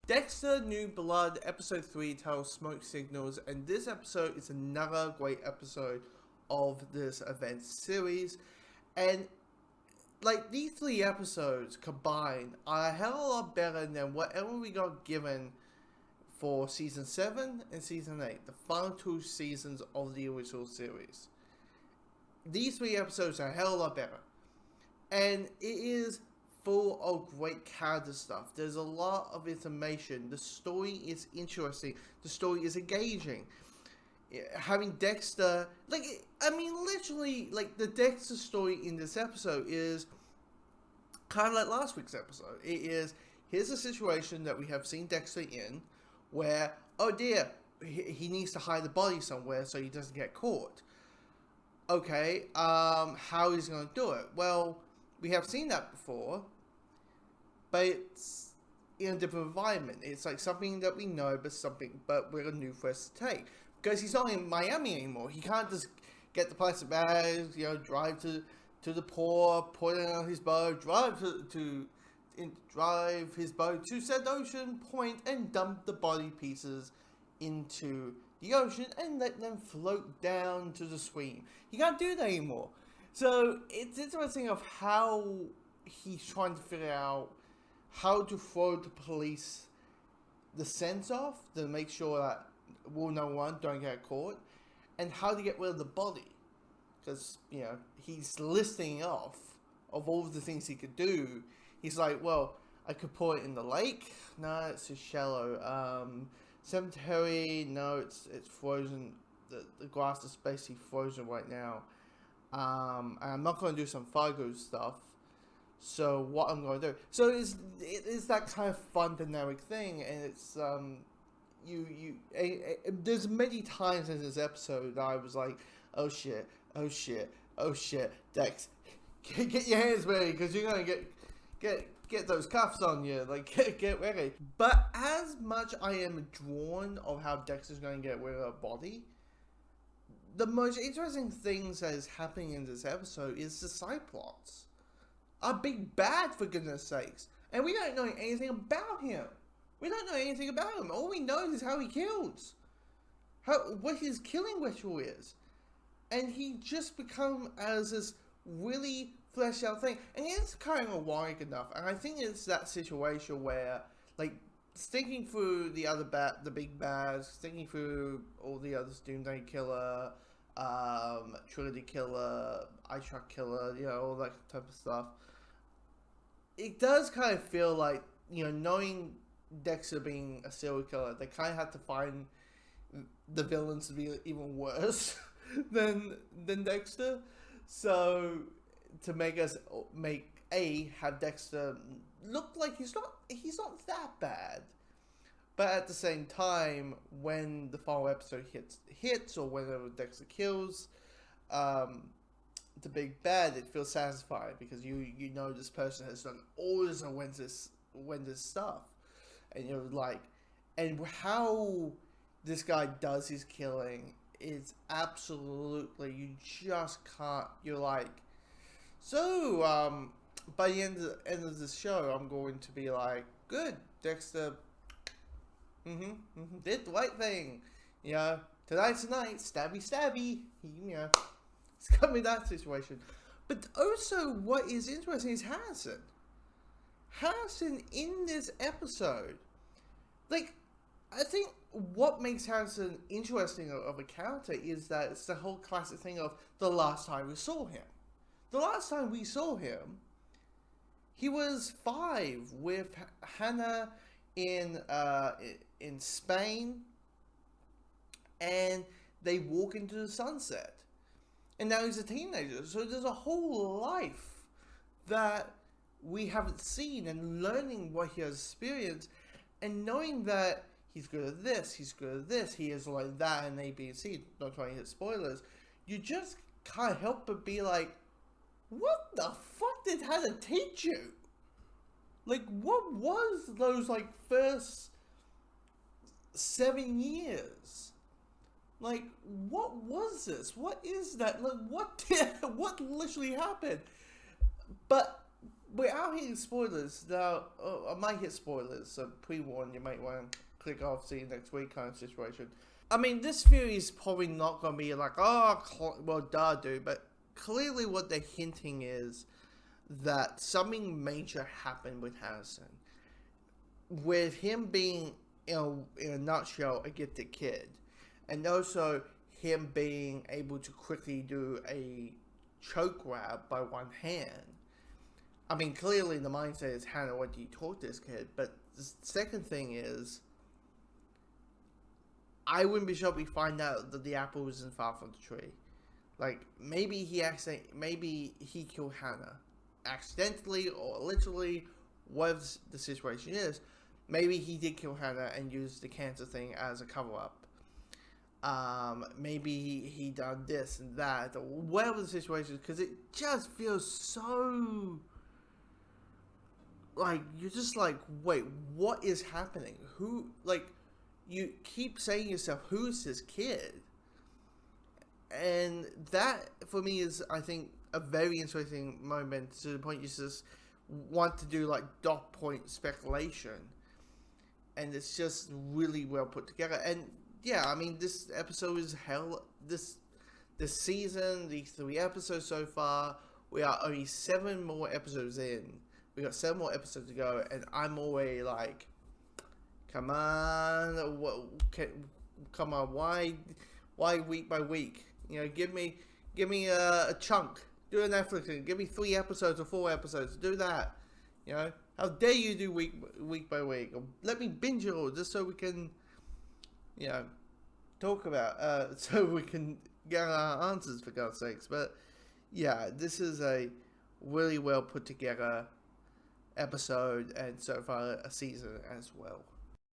Dexter New Blood, episode 3, titled Smoke Signals, and this episode is another great episode of this event series. And like, these 3 episodes combined are a hell of a lot better than whatever we got given for season 7 and season 8, the final 2 seasons of the original series. These 3 episodes are a hell of a lot better, and it is full of great character stuff. There's a lot of information. The story is interesting. The story is engaging. Having Dexter, literally, the Dexter story in this episode is kind of like last week's episode. It is, here's a situation that we have seen Dexter in, where, oh dear, he needs to hide the body somewhere so he doesn't get caught. Okay, how is he going to do it? Well, we have seen that before, but it's in a different environment. It's like something that we know, but we're new for us to take. Because he's not in Miami anymore. He can't just get the plastic bags, drive to the port, put it on his boat, drive his boat to said ocean point and dump the body pieces into the ocean and let them float down to the stream. He can't do that anymore. So it's interesting of how he's trying to figure out how to throw the police the scent off to make sure that rule number 1, don't get caught, and how to get rid of the body. Because, he's listing off of all of the things he could do. He's like, well, I could put it in the lake. No, it's too shallow. Cemetery, no, it's frozen. The grass is basically frozen right now. And I'm not going to do some Fargo stuff. So what I'm going to do? So it is that kind of fun dynamic thing, and it's there's many times in this episode that I was like, oh shit, Dex, get your hands ready because you're gonna get those cuffs on you, get ready. But as much I am drawn of how Dexter's going to get rid of a body, the most interesting things that is happening in this episode is the side plots. A big bad, for goodness sakes. And we don't know anything about him. We don't know anything about him. All we know is how he kills. What his killing ritual is. And he just become as this really fleshed out thing. And it's kind of ironic enough. And I think it's that situation where, thinking through the big bads, thinking through all the others, Doomsday Killer, Trinity Killer, Eye Truck Killer, all that type of stuff. It does kind of feel like, knowing Dexter being a serial killer, they kind of have to find the villains to be even worse than Dexter. So to have Dexter look like he's not that bad. But at the same time, when the final episode hits or whenever Dexter kills the big bad, it feels satisfying because you know this person has done all this horrendous stuff, and you're like, and how this guy does his killing is absolutely, you just can't. You're like, so by the end of this show, I'm going to be like, good, Dexter. Did the right thing. Tonight's the night, stabby. It's coming to that situation. But also, what is interesting is Harrison. Harrison in this episode, I think what makes Harrison interesting of a character is that it's the whole classic thing of the last time we saw him. The last time we saw him, he was 5 with Hannah in Spain, and they walk into the sunset. And now he's a teenager, so there's a whole life that we haven't seen, and learning what he has experienced, and knowing that he's good at this, he is like that, and A, B, and C, not trying to hit spoilers, you just can't help but be like, what the fuck did Hannah teach you? What was those, first 7 years? What was this? What is that? What literally happened? But without hitting spoilers, now I might hit spoilers, so pre-warn, you might want to click off, see you next week kind of situation. I mean, this theory is probably not going to be like, well, duh, dude, but clearly what they're hinting is that something major happened with Harrison. With him being, in a nutshell, a gifted kid, and also him being able to quickly do a choke grab by one hand. I mean, clearly the mindset is, Hannah, what do you taught this kid? But the second thing is, I wouldn't be shocked we find out that the apple isn't far from the tree. Like, maybe he killed Hannah. Accidentally or literally, whatever the situation is. Maybe he did kill Hannah and used the cancer thing as a cover-up. Maybe he done this and that, or whatever the situation is, because it just feels so... like, you're just like, wait, what is happening? Who, like, you keep saying to yourself, who's this kid? And that, for me, is, I think, a very interesting moment, to the point you just want to do, like, dot point speculation. And it's just really well put together. And, yeah, I mean, this episode is this season, these 3 episodes so far, we are only 7 more episodes in. We got 7 more episodes to go, and I'm already like, come on, come on, why week by week? You know, give me a chunk. Do a Netflix thing. Give me 3 episodes or 4 episodes. Do that. You know, how dare you do week by week? Or let me binge it all just so we can, you know, talk about, so we can get our answers, for God's sakes. But yeah, this is a really well put together episode, and so far a season as well.